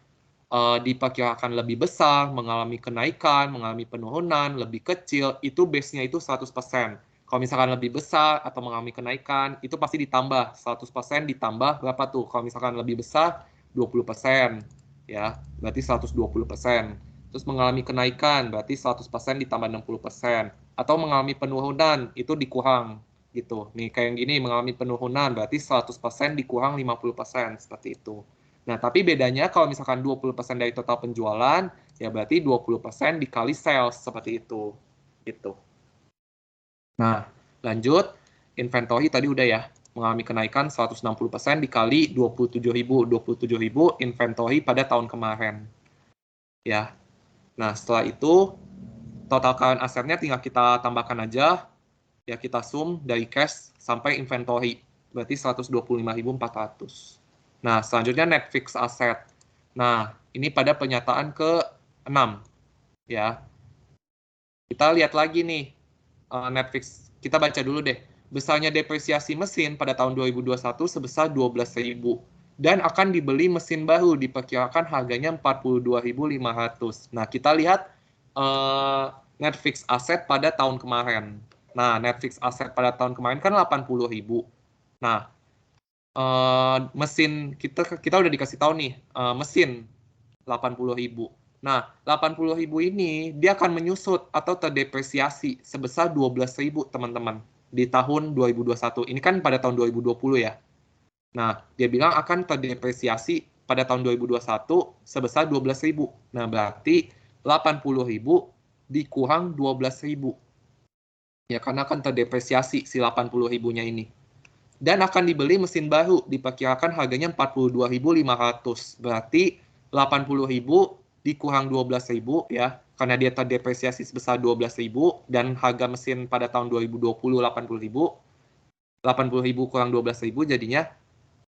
diperkirakan lebih besar, mengalami kenaikan, mengalami penurunan, lebih kecil, itu base-nya itu 100%. Kalau misalkan lebih besar atau mengalami kenaikan, itu pasti ditambah. 100% ditambah berapa tuh? Kalau misalkan lebih besar, 20%. Ya, berarti 120%. Terus mengalami kenaikan, berarti 100% ditambah 60%. Atau mengalami penurunan, itu dikurang. Gitu. Nih, kayak gini, mengalami penurunan, berarti 100% dikurang 50%. Seperti itu. Nah, tapi bedanya kalau misalkan 20% dari total penjualan, ya berarti 20% dikali sales, seperti itu. Gitu. Nah, lanjut. Inventory tadi udah ya, mengalami kenaikan 160% dikali 27.000. 27.000 inventory pada tahun kemarin. Ya. Nah, setelah itu, total current asetnya tinggal kita tambahkan aja. Ya, kita sum dari cash sampai inventory. Berarti 125.400. Nah, selanjutnya net fixed asset. Nah, ini pada pernyataan ke-6 ya. Kita lihat lagi nih net fixed. Kita baca dulu deh. Besarnya depresiasi mesin pada tahun 2021 sebesar 12.000 dan akan dibeli mesin baru diperkirakan harganya 42.500. Nah, kita lihat net fixed asset pada tahun kemarin. Nah, net fixed asset pada tahun kemarin kan 80.000. Nah, mesin kita udah dikasih tahu nih mesin 80.000. Nah, 80.000 ini dia akan menyusut atau terdepresiasi sebesar 12.000 teman-teman di tahun 2021. Ini kan pada tahun 2020 ya. Nah, dia bilang akan terdepresiasi pada tahun 2021 sebesar 12.000. Nah, berarti 80.000 dikurang 12.000. Ya, karena akan terdepresiasi si 80.000-nya ini. Dan akan dibeli mesin baru, diperkirakan harganya 42.500. Berarti 80.000 dikurang 12.000 ya, karena dia terdepresiasi sebesar 12.000 dan harga mesin pada tahun 2020 80.000. 80.000 kurang 12.000 jadinya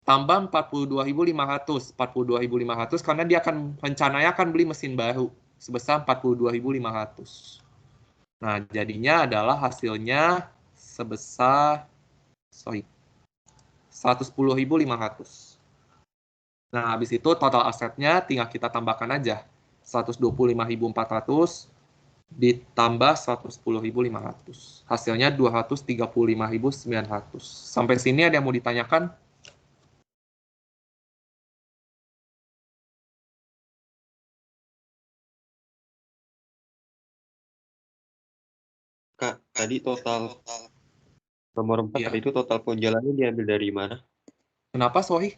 tambah 42.500. 42.500 karena dia akan rencananya akan beli mesin baru sebesar 42.500. Nah, jadinya adalah hasilnya sebesar 110.500. Nah, habis itu total asetnya tinggal kita tambahkan aja. 125.400 ditambah 110.500. Hasilnya 235.900. Sampai sini ada yang mau ditanyakan? Kak, tadi total nomor 4 Iya. itu total penjualannya diambil dari mana? Kenapa, sorry?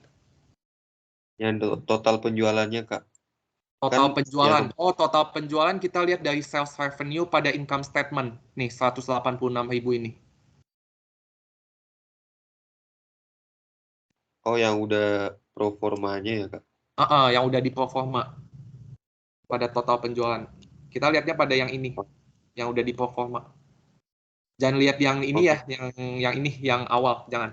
Yang total penjualannya, Kak. Total Kan penjualan. yang Oh, total penjualan kita lihat dari sales revenue pada income statement. Nih, 186.000 ini. yang udah pro formanya ya, Kak. Yang udah di proforma. pada total penjualan. Kita lihatnya pada yang ini, yang udah di performa. Jangan lihat yang ini ya, yang ini, yang awal, jangan.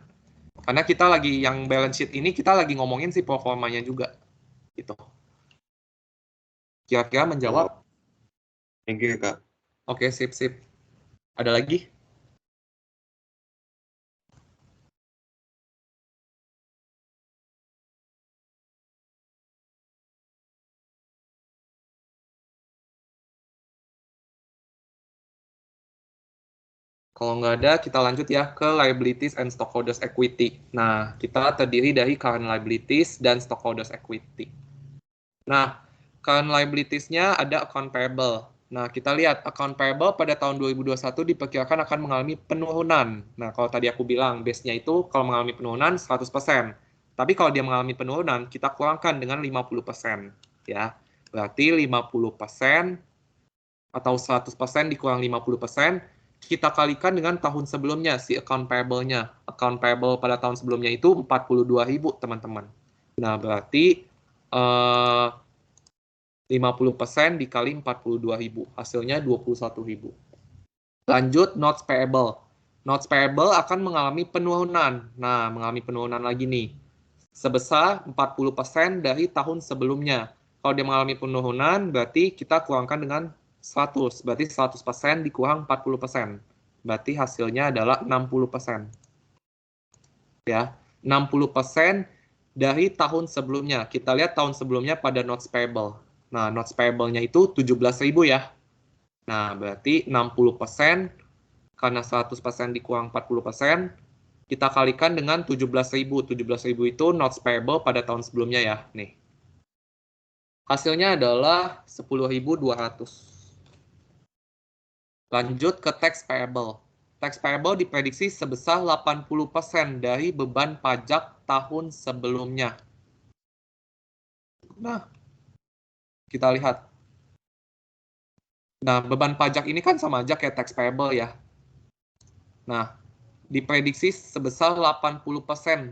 Karena kita lagi, yang balance sheet ini, kita lagi ngomongin si performanya juga. Gitu. Kira-kira menjawab? Thank you, Kak. Oke, sip. Ada lagi? Kalau nggak ada, kita lanjut ya ke liabilities and stockholders equity. Nah, kita terdiri dari current liabilities dan stockholders equity. Nah, current liabilities-nya ada account payable. Nah, kita lihat account payable pada tahun 2021 diperkirakan akan mengalami penurunan. Nah, kalau tadi aku bilang base-nya itu kalau mengalami penurunan 100%. Tapi kalau dia mengalami penurunan, kita kurangkan dengan 50%. Ya, berarti 50% atau 100% dikurang 50%, kita kalikan dengan tahun sebelumnya, si account payable-nya. Account payable pada tahun sebelumnya itu 42.000, teman-teman. Nah, berarti 50% dikali 42.000, hasilnya 21.000. Lanjut, notes payable. Notes payable akan mengalami penurunan. Nah, mengalami penurunan lagi nih. Sebesar 40% dari tahun sebelumnya. Kalau dia mengalami penurunan, berarti kita kurangkan dengan 100. Berarti 100% dikurang 40%. Berarti hasilnya adalah 60%. Ya, 60% dari tahun sebelumnya. Kita lihat tahun sebelumnya pada notes payable. Nah, notes payable-nya itu 17.000 ya. Nah, berarti 60% karena 100% dikurang 40%, kita kalikan dengan 17.000. 17.000 itu notes payable pada tahun sebelumnya ya. Nih. Hasilnya adalah 10.200. Lanjut ke tax payable. Tax payable diprediksi sebesar 80% dari beban pajak tahun sebelumnya. Nah, kita lihat. Nah, beban pajak ini kan sama aja kayak tax payable ya. Nah, diprediksi sebesar 80%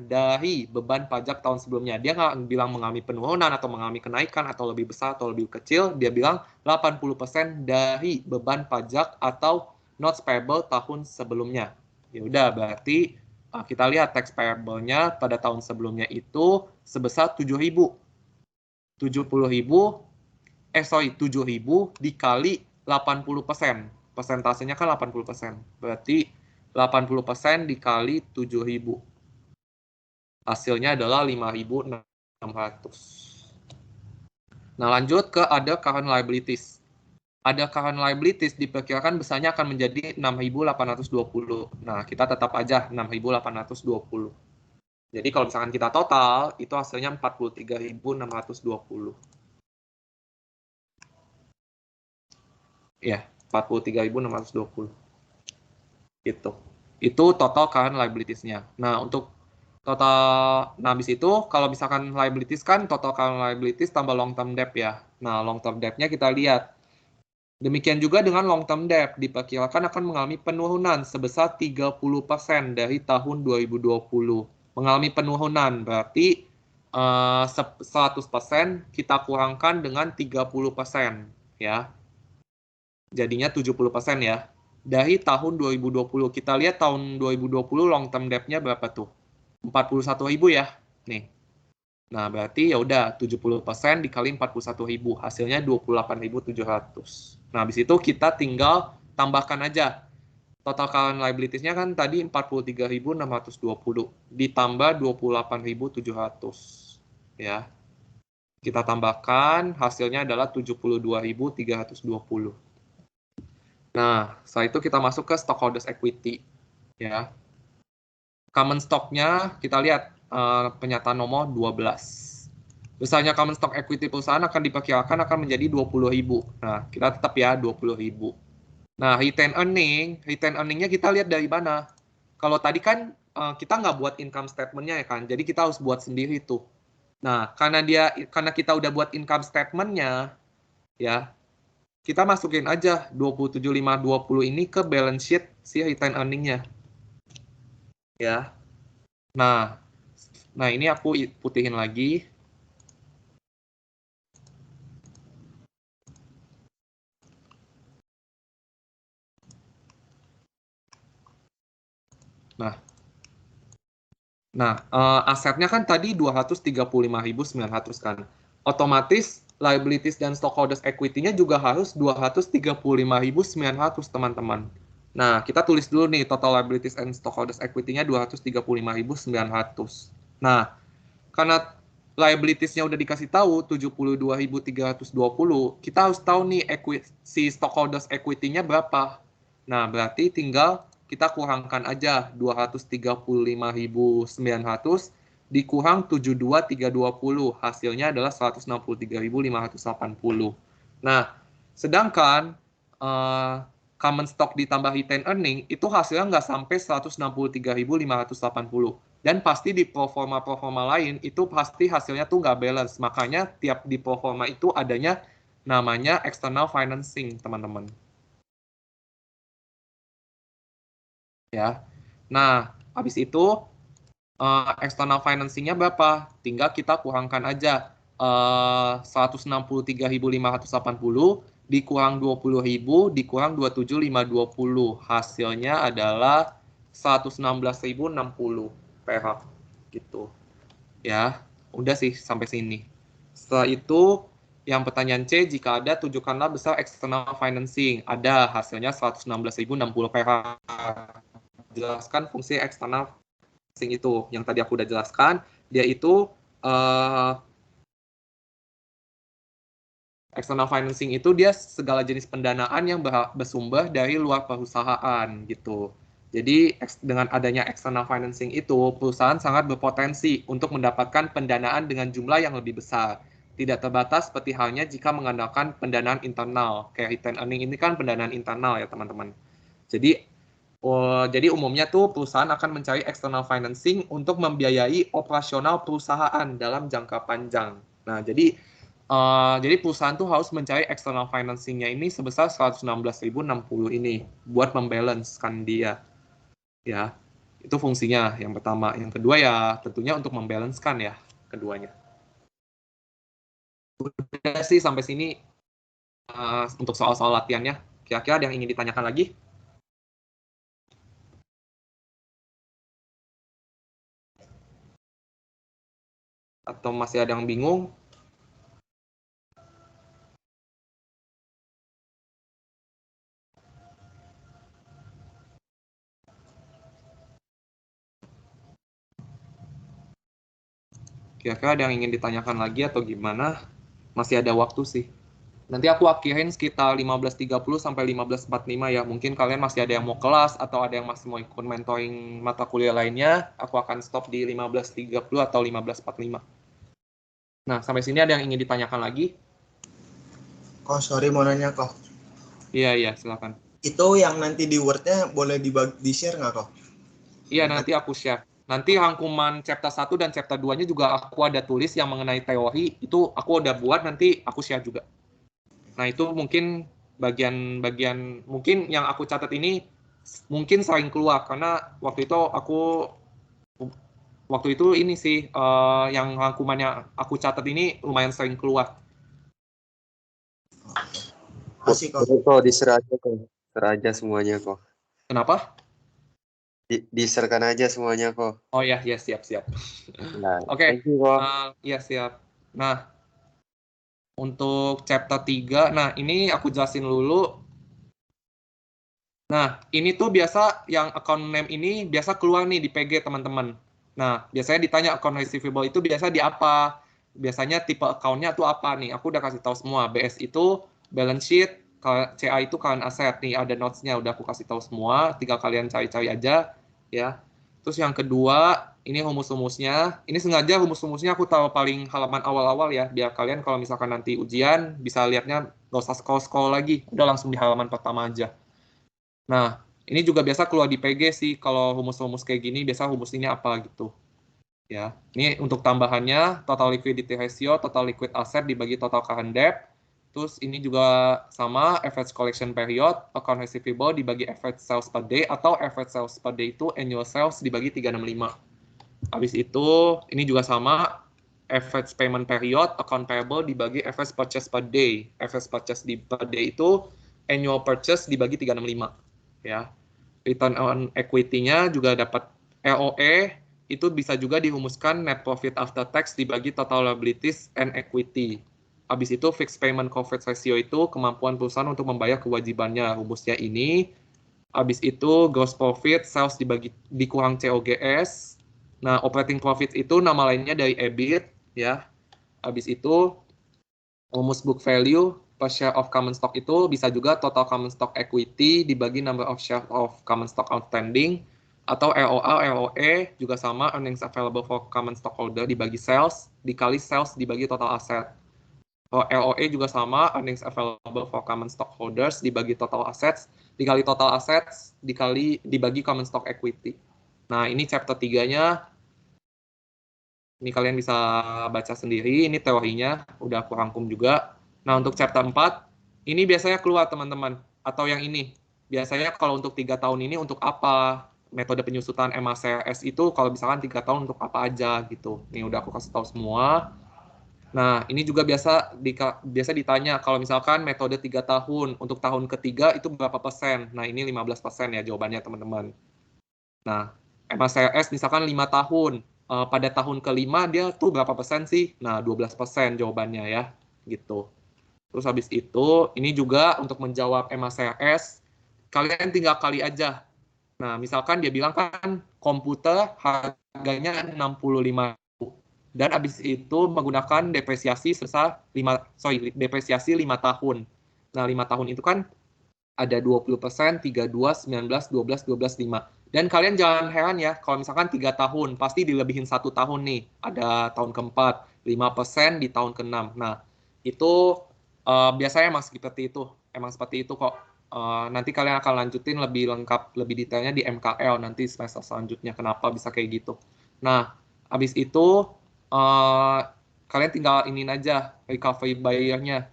dari beban pajak tahun sebelumnya. Dia nggak bilang mengalami penurunan atau mengalami kenaikan atau lebih besar atau lebih kecil. Dia bilang 80% dari beban pajak atau notes payable tahun sebelumnya. Ya udah, berarti kita lihat tax payable-nya pada tahun sebelumnya itu sebesar 7.000. 7.000 dikali 80%. Persentasenya kan 80%. Berarti 80% dikali 7.000. Hasilnya adalah 5.600. Nah, lanjut ke ada current liabilities. Ada current liabilities diperkirakan besarnya akan menjadi 6.820. Nah, kita tetap aja 6.820. Jadi kalau misalkan kita total, itu hasilnya 43.620. Ya, 43.620. Gitu. Itu total current liabilities-nya. Nah, untuk total, nah habis itu kalau misalkan liabilities kan total current liabilities tambah long term debt ya. Nah, long term debt-nya kita lihat. Demikian juga dengan long term debt diperkirakan akan mengalami penurunan sebesar 30% dari tahun 2020. Mengalami penurunan berarti 100% kita kurangkan dengan 30% ya. Jadinya 70% ya. Dari tahun 2020. Kita lihat tahun 2020 long term debt-nya berapa tuh? 41.000 ya. Nih. Nah, berarti ya udah 70% dikali 41.000. Hasilnya 28.700. Nah, habis itu kita tinggal tambahkan aja. Total current liabilities-nya kan tadi 43.620 ditambah 28.700. Ya. Kita tambahkan hasilnya adalah 72.320. Nah, setelah itu kita masuk ke stockholders equity. Ya. Common stock-nya kita lihat pernyataan nomor 12. Besarnya common stock equity perusahaan akan diperkirakan akan menjadi 20.000. Nah, kita tetap ya 20.000. Nah, retain earning-nya kita lihat dari mana? Kalau tadi kan kita nggak buat income statement-nya ya kan, jadi kita harus buat sendiri tuh. Nah, karena kita udah buat income statement-nya, ya, kita masukin aja 27.520 ini ke balance sheet si retain earning-nya. Ya. Nah, ini aku putihin lagi. Asetnya kan tadi 235.900 kan. Otomatis liabilities dan stockholders equity-nya juga harus 235.900 teman-teman. Nah, kita tulis dulu nih total liabilities and stockholders equity-nya 235.900. Nah, karena liabilities-nya udah dikasih tahu 72.320, kita harus tahu nih si stockholders equity-nya berapa. Nah, berarti tinggal kita kurangkan aja 235.900 dikurang 72.320, hasilnya adalah 163.580. Nah, sedangkan common stock ditambah retained earning itu hasilnya nggak sampai 163.580. Dan pasti di proforma lain itu pasti hasilnya tuh nggak balance. Makanya tiap di proforma itu adanya namanya external financing, teman-teman. Ya. Nah, habis itu external financing-nya berapa? Tinggal kita kurangkan aja 163.580 dikurang 20.000 dikurang 27.520. Hasilnya adalah 116.060 perak gitu. Ya, udah sih sampai sini. Setelah itu yang pertanyaan C, jika ada tunjukkanlah besar external financing. Ada, hasilnya 116.060 perak. Jelaskan fungsi eksternal financing itu. Yang tadi aku udah jelaskan, dia itu external financing itu dia segala jenis pendanaan yang bersumber dari luar perusahaan gitu. Jadi dengan adanya external financing itu, perusahaan sangat berpotensi untuk mendapatkan pendanaan dengan jumlah yang lebih besar. Tidak terbatas seperti halnya jika mengandalkan pendanaan internal. Kayak retained earning ini kan pendanaan internal ya teman-teman. Jadi umumnya tuh perusahaan akan mencari external financing untuk membiayai operasional perusahaan dalam jangka panjang. Nah, jadi perusahaan tuh harus mencari external financing-nya ini sebesar 116.060 ini buat membalancekan dia. Ya, itu fungsinya yang pertama. Yang kedua ya tentunya untuk membalancekan ya keduanya. Udah sih sampai sini untuk soal-soal latihannya. Kira-kira ada yang ingin ditanyakan lagi? Atau masih ada yang bingung? Kira-kira ada yang ingin ditanyakan lagi atau gimana? Masih ada waktu sih. Nanti aku akhirin sekitar 15.30 sampai 15.45 ya. Mungkin kalian masih ada yang mau kelas atau ada yang masih mau ikut mentoring mata kuliah lainnya. Aku akan stop di 15.30 atau 15.45. Nah, sampai sini ada yang ingin ditanyakan lagi? Kok sorry mau nanya kok. Iya, silakan. Itu yang nanti di Word-nya boleh di-share nggak kok? Iya, nanti aku share. Nanti rangkuman chapter 1 dan chapter 2-nya juga aku ada tulis yang mengenai teori. Itu aku udah buat, nanti aku share juga. Nah, itu mungkin bagian mungkin yang aku catat ini mungkin sering keluar karena waktu itu ini sih yang rangkumannya aku catat ini lumayan sering keluar. Masih kok. Kok di-share aja kok. Share aja semuanya kok. Kenapa? Di-share-kan aja semuanya kok. Oh ya, siap. Nah, Oke. thank you kok. Iya, siap. Nah, untuk chapter 3, nah ini aku jelasin dulu. Nah, ini tuh biasa yang account name ini biasa keluar nih di PG teman-teman. Nah, biasanya ditanya account receivable itu biasa di apa? Biasanya tipe account-nya tuh apa nih? Aku udah kasih tahu semua. BS itu balance sheet, CA itu current asset nih, ada notes-nya udah aku kasih tahu semua. Tinggal kalian cari-cari aja ya. Terus yang kedua, ini rumus-rumusnya. Ini sengaja rumus-rumusnya aku taruh paling halaman awal-awal ya, biar kalian kalau misalkan nanti ujian bisa lihatnya nggak usah scroll-scroll lagi, udah langsung di halaman pertama aja. Nah, ini juga biasa keluar di PG sih, kalau rumus-rumus kayak gini, biasa rumus ini apa gitu. Ya, ini untuk tambahannya, total liquidity ratio, total liquid asset dibagi total current debt. Terus ini juga sama, average collection period, account receivable dibagi average sales per day, atau average sales per day itu annual sales dibagi 365. Habis itu, ini juga sama, average payment period, account payable dibagi average purchase per day. Average purchase per day itu annual purchase dibagi 365. Ya. return on equity-nya juga dapat ROE, itu bisa juga dirumuskan net profit after tax dibagi total liabilities and equity. Habis itu fixed payment coverage ratio itu kemampuan perusahaan untuk membayar kewajibannya, rumusnya ini. Habis itu gross profit sales dikurang COGS. Nah, operating profit itu nama lainnya dari EBIT ya. Habis itu rumus book value per share of common stock itu bisa juga total common stock equity dibagi number of share of common stock outstanding, atau ROA, ROE juga sama, earnings available for common stockholder dibagi sales dikali sales dibagi total aset. ROE juga sama, earnings available for common stockholders dibagi total assets dikali total assets dibagi common stock equity. Nah, ini chapter 3-nya. Ini kalian bisa baca sendiri, ini teorinya udah aku rangkum juga. Nah, untuk chapter 4, ini biasanya keluar teman-teman, atau yang ini. Biasanya kalau untuk 3 tahun ini untuk apa? Metode penyusutan MACRS itu kalau misalkan 3 tahun untuk apa aja gitu. Ini udah aku kasih tahu semua. Nah, ini juga biasa ditanya kalau misalkan metode 3 tahun, untuk tahun ketiga itu berapa persen? Nah, ini 15% ya jawabannya teman-teman. Nah, MACRS misalkan 5 tahun, pada tahun kelima dia tuh berapa persen sih? Nah, 12% jawabannya ya, gitu. Terus habis itu, ini juga untuk menjawab MACRS, kalian tinggal kali aja. Nah, misalkan dia bilang kan komputer harganya 65.000 dan habis itu menggunakan depresiasi sebesar depresiasi 5 tahun. Nah, 5 tahun itu kan ada 20%, 32, 19, 12, 12, 5. Dan kalian jangan heran ya, kalau misalkan 3 tahun, pasti dilebihin 1 tahun nih. Ada tahun keempat, 5% di tahun ke-6. Nah, itu biasanya emang seperti itu. Emang seperti itu kok. Nanti kalian akan lanjutin lebih lengkap, lebih detailnya di MKL nanti semester selanjutnya. Kenapa bisa kayak gitu. Nah, habis itu kalian tinggal iniin aja recovery bayarnya.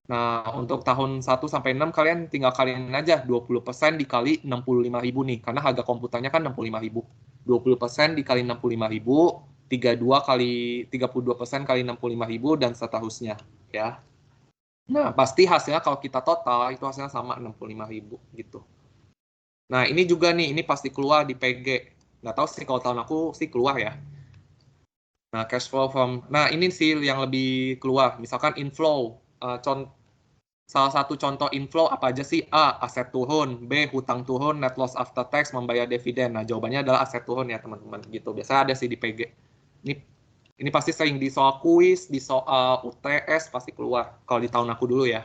Nah, untuk tahun 1 sampai 6 kalian tinggal kaliin aja 20% dikali 65.000 nih, karena harga komputernya kan 65.000. 20% dikali 65.000, 32% kali 65.000 dan seterusnya, ya. Nah, pasti hasilnya kalau kita total itu hasilnya sama 65.000 gitu. Nah, ini juga nih, ini pasti keluar di PG. Nggak tahu sih kalau tahun aku sih keluar ya. Nah, cash flow nah ini sih yang lebih keluar. Misalkan inflow, salah satu contoh inflow apa aja sih? A, aset turun. B, hutang turun, net loss after tax, membayar dividen. Nah, jawabannya adalah aset turun ya, teman-teman. Gitu. Biasanya ada sih di PG. Ini pasti sering di soal kuis, di soal UTS, pasti keluar. Kalau di tahun aku dulu ya,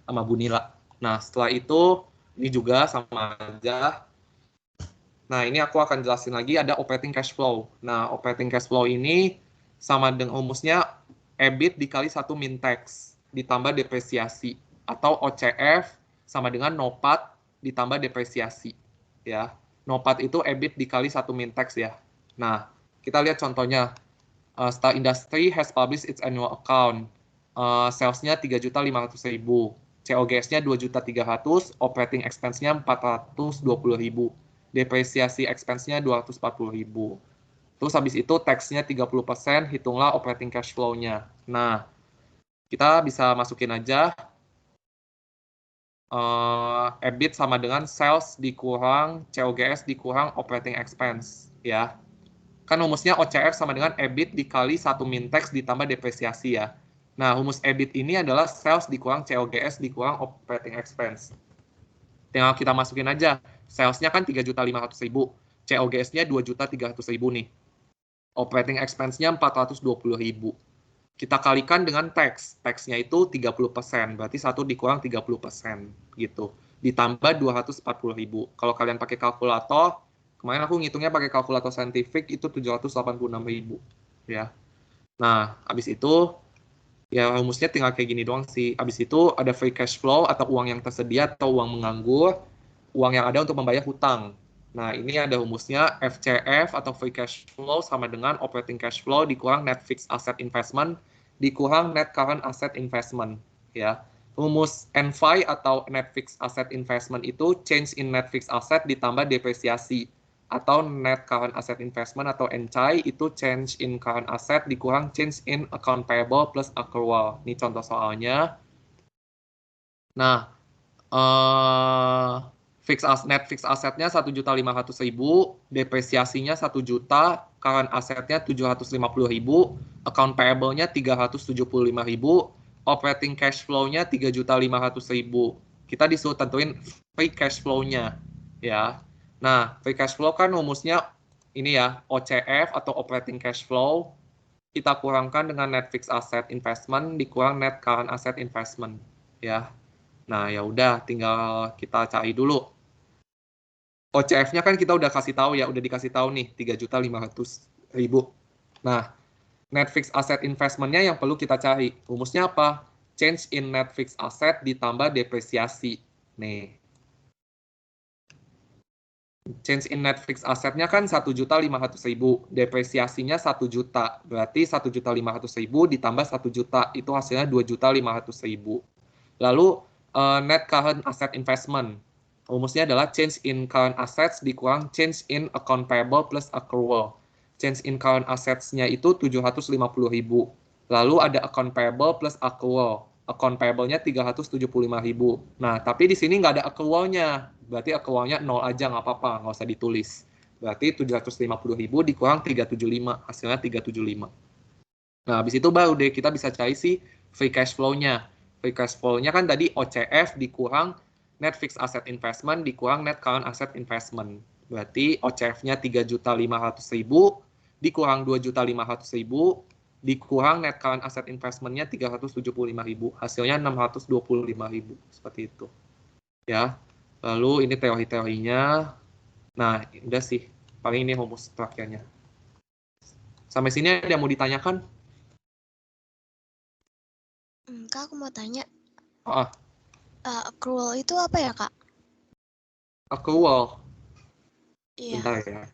sama Bu Nila. Nah, setelah itu, ini juga sama aja. Nah, ini aku akan jelasin lagi, ada operating cash flow. Nah, operating cash flow ini sama dengan rumusnya EBIT dikali 1 min tax, ditambah depresiasi. Atau OCF sama dengan NOPAT ditambah depresiasi. Ya, NOPAT itu EBIT dikali 1 min tax ya. Nah, kita lihat contohnya. Star Industry has published its annual account. Sales-nya 3.500.000. COGS-nya 2.300.000, operating expense-nya 420.000. Depresiasi expense-nya 240.000. Terus habis itu tax-nya 30%, hitunglah operating cash flow-nya. Nah, kita bisa masukin aja EBIT sama dengan sales dikurang COGS dikurang operating expense ya. Kan rumusnya OCF sama dengan EBIT dikali 1 min tax ditambah depresiasi ya. Nah, rumus EBIT ini adalah sales dikurang COGS dikurang operating expense. Tinggal kita masukin aja. Sales-nya kan 3.500.000, COGS-nya 2.300.000 nih. Operating expense-nya 420.000. Kita kalikan dengan tax. Tax-nya itu 30%, berarti 1 dikurang 30% gitu. Ditambah 240.000. Kalau kalian pakai kalkulator, kemarin aku ngitungnya pakai kalkulator saintifik itu 786.000 ya. Nah, habis itu ya rumusnya tinggal kayak gini doang sih. Habis itu ada free cash flow atau uang yang tersedia atau uang menganggur, uang yang ada untuk membayar hutang. Nah, ini ada rumusnya FCF atau free cash flow sama dengan operating cash flow dikurang net fixed asset investment dikurang net current asset investment ya. Rumus NFI atau net fixed asset investment itu change in net fixed asset ditambah depresiasi, atau net current asset investment atau NCI itu change in current asset dikurang change in account payable plus accrual. Ini contoh soalnya. Nah, net fixed asetnya 1.500.000, depresiasinya 1 juta, current asetnya 750.000, account payable-nya 375.000, operating cash flow-nya 3.500.000. Kita disuruh tentuin free cash flow-nya, ya. Nah, free cash flow kan rumusnya ini ya, OCF atau operating cash flow, kita kurangkan dengan net fixed asset investment dikurang net current asset investment, ya. Nah, ya udah, tinggal kita cari dulu. OCF-nya kan kita udah kasih tahu ya, udah dikasih tahu nih 3.500.000. Nah, net fixed asset investment-nya yang perlu kita cari. Rumusnya apa? Change in net fixed asset ditambah depresiasi. Nih. Change in net fixed asset-nya kan 1.500.000, depresiasinya 1 juta. Berarti 1.500.000 ditambah 1 juta, itu hasilnya 2.500.000. Lalu net current asset investment. Rumusnya adalah change in current assets dikurang change in account payable plus accrual. Change in current assets-nya itu 750.000. Lalu ada account payable plus accrual. Account payable-nya 375.000. Nah, tapi di sini nggak ada accrual-nya. Berarti accrual-nya 0 aja, nggak apa-apa, nggak usah ditulis. Berarti 750.000 dikurang 375, hasilnya 375. Nah, habis itu baru deh kita bisa cari si free cash flow-nya. Free cash flow-nya kan tadi OCF dikurang net fixed asset investment dikurang net current asset investment. Berarti OCF-nya 3.500.000 dikurang 2.500.000 dikurang net current asset investment-nya 375.000. Hasilnya 625.000. Seperti itu. Ya. Lalu ini teori-teorinya. Nah, udah sih. Paling ini rumus terakhirnya. Sampai sini ada yang mau ditanyakan? Kak, aku mau tanya. Ah. Accrual itu apa ya, Kak? Accrual. Iya. Bentar ya.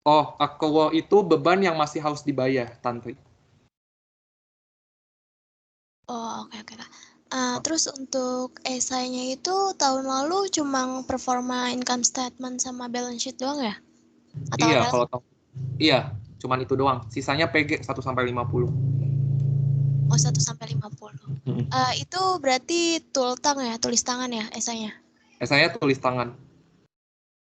Oh, accrual itu beban yang masih harus dibayar, Tantri. Oh, oke, Kak. Terus untuk esainya itu tahun lalu cuma performa income statement sama balance sheet doang ya? Atau Iya, ada? kalau tahu. Iya, cuman itu doang. Sisanya PG 1 sampai 50. Oh, 1 sampai 50. Itu berarti tulis tangan ya esainya? Saya tulis tangan.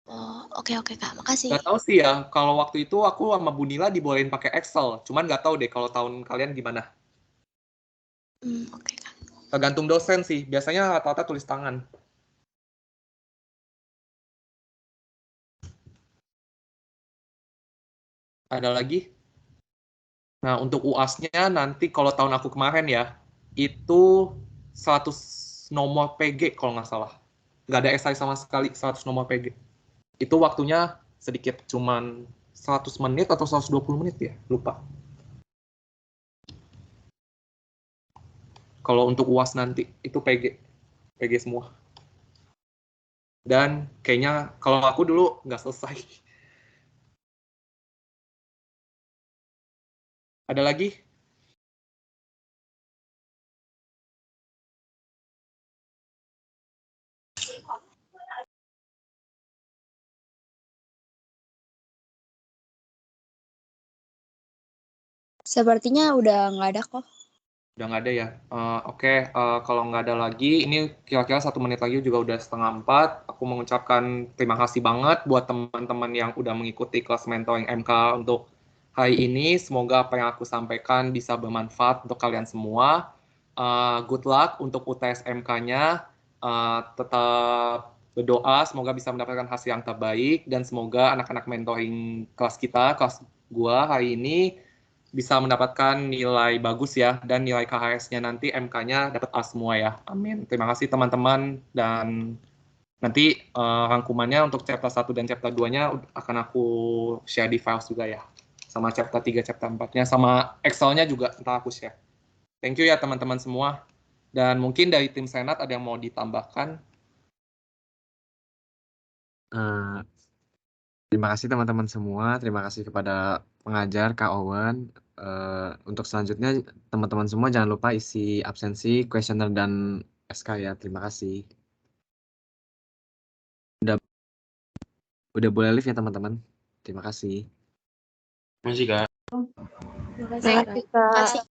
Oh, oke Kak, makasih. Nggak tahu sih ya, kalau waktu itu aku sama Bu Nila dibolehin pakai Excel. Cuman nggak tahu deh kalau tahun kalian gimana. Oke, Kak. Tergantung dosen sih. Biasanya rata-rata tulis tangan. Ada lagi? Nah, untuk UAS-nya nanti kalau tahun aku kemarin ya, itu 100 nomor PG kalau nggak salah. Nggak ada esai sama sekali, 100 nomor PG. Itu waktunya sedikit, cuman 100 menit atau 120 menit ya, lupa. Kalau untuk UAS nanti, itu PG. PG semua. Dan kayaknya kalau aku dulu nggak selesai. Ada lagi? Sepertinya udah nggak ada kok. Udah nggak ada ya? Oke, kalau nggak ada lagi, ini kira-kira 1 menit lagi juga udah 3:30. Aku mengucapkan terima kasih banget buat teman-teman yang udah mengikuti kelas mentoring MK untuk hari ini. Semoga apa yang aku sampaikan bisa bermanfaat untuk kalian semua. Good luck untuk UTS MK-nya. Tetap berdoa, semoga bisa mendapatkan hasil yang terbaik, dan semoga anak-anak mentoring kelas kita, kelas gua hari ini, bisa mendapatkan nilai bagus ya, dan nilai KHS-nya nanti MK-nya dapat A semua ya. Amin. Terima kasih teman-teman, dan nanti rangkumannya untuk chapter 1 dan chapter 2-nya akan aku share di files juga ya. Sama chapter 3, chapter 4-nya, sama Excel-nya juga ntar aku share. Thank you ya teman-teman semua. Dan mungkin dari tim Senat ada yang mau ditambahkan? Terima kasih teman-teman semua. Terima kasih kepada pengajar Kak Owen. Untuk selanjutnya teman-teman semua jangan lupa isi absensi, kuesioner dan SK ya. Terima kasih. Udah boleh live ya teman-teman. Terima kasih. Masih Kak. Terima kasih, Kak. Makasih.